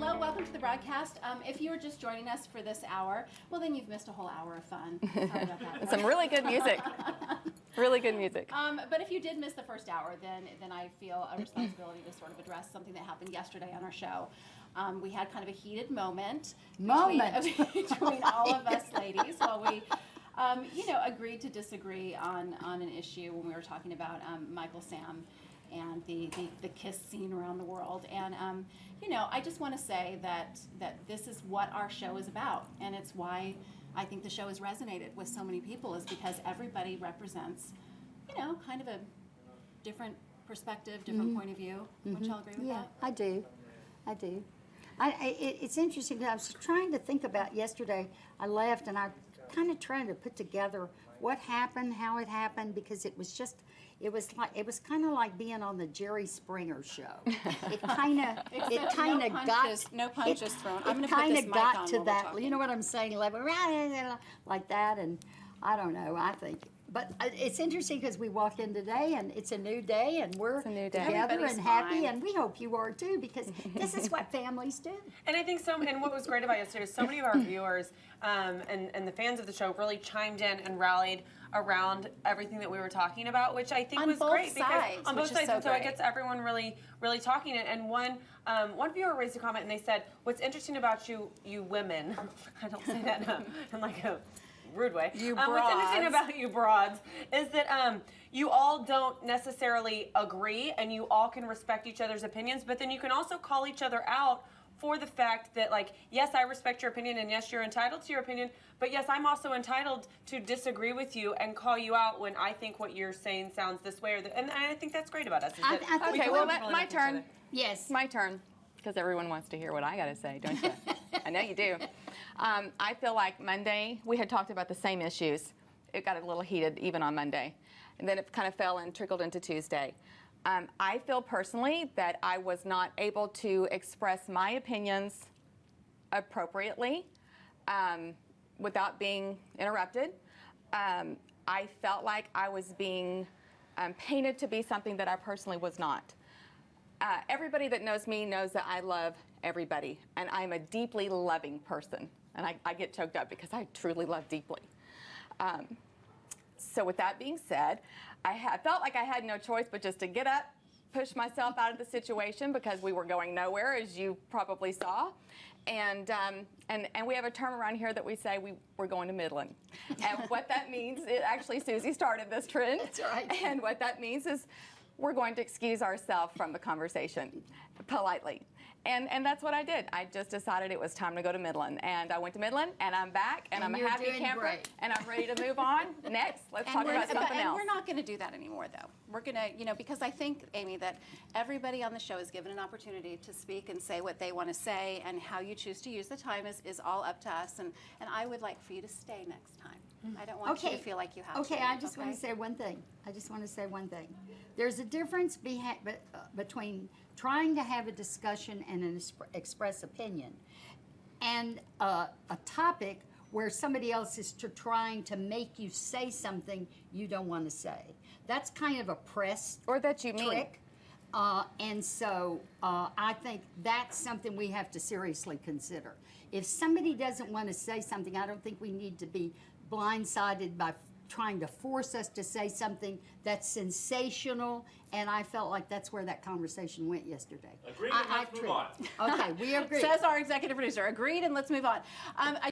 Hello, welcome to the broadcast. If you were just joining us for this hour, well then you've missed a whole hour of fun. Sorry about that. Some really good music. Really good music. But if you did miss the first hour, then I feel a responsibility to sort of address something that happened yesterday on our show. We had kind of a heated moment between all of us ladies while we agreed to disagree on an issue when we were talking about Michael Sam and the kiss scene around the world. And I just want to say that this is what our show is about, and it's why I think the show has resonated with so many people, is because everybody represents, kind of a different perspective, different point of view. Would y'all agree with that? I do. It's interesting. I was trying to think about yesterday. I left and I kind of trying to put together what happened, how it happened, because it was kind of like being on the Jerry Springer show. It kind of no punches thrown. I'm it going to put kind this of mic got on to while we're that. talking. You know what I'm saying? Like that, and I don't know. I think. But it's interesting because we walk in today and it's a new day and we're new day. together Everybody's and happy, fine. and we hope you are too, because this is what families do. And I think and what was great about yesterday is so many of our viewers and the fans of the show really chimed in and rallied around everything that we were talking about, which I think On was both great. sides, On which both is sides, so and so it great. gets everyone really, really talking. And one viewer raised a comment and they said, "What's interesting about you women," I don't say that in like a rude way. You What's interesting broads. about you broads is that you all don't necessarily agree, and you all can respect each other's opinions, but then you can also call each other out for the fact that, like, yes, I respect your opinion, and yes, you're entitled to your opinion, but yes, I'm also entitled to disagree with you and call you out when I think what you're saying sounds this way, and I think that's great about us. Is that I think we Okay, can well, learn from my each turn. other. Yes. My turn, because everyone wants to hear what I got to say, don't you? I know you do. I feel like Monday, we had talked about the same issues. It got a little heated even on Monday. And then it kind of fell and trickled into Tuesday. I feel personally that I was not able to express my opinions appropriately without being interrupted. I felt like I was being painted to be something that I personally was not. Everybody that knows me knows that I love everybody, and I'm a deeply loving person, and I get choked up because I truly love deeply. So with that being said, I felt like I had no choice but just to get up, push myself out of the situation, because we were going nowhere, as you probably saw. And we have a term around here that we say we're going to Midland. And what that means, actually Susie started this trend. That's right. And what that means is we're going to excuse ourselves from the conversation politely. And that's what I did. I just decided it was time to go to Midland. And I went to Midland, and I'm back, and I'm a you're happy doing camper, great. and I'm ready to move on. Next, let's talk about something else. And we're not going to do that anymore, though. We're going to, because I think, Amy, that everybody on the show is given an opportunity to speak and say what they want to say, and how you choose to use the time is all up to us. And I would like for you to stay next time. I don't want you to feel like you have to. Okay, I just want to say one thing. There's a difference between trying to have a discussion and an express opinion, and a topic where somebody else is trying to make you say something you don't want to say. That's kind of a press Or that you mean. trick. And so I think that's something we have to seriously consider. If somebody doesn't want to say something, I don't think we need to be blindsided by trying to force us to say something that's sensational, and I felt like that's where that conversation went yesterday. Agreed, let's move on. Okay, we agree. Says our executive producer. Agreed, and let's move on.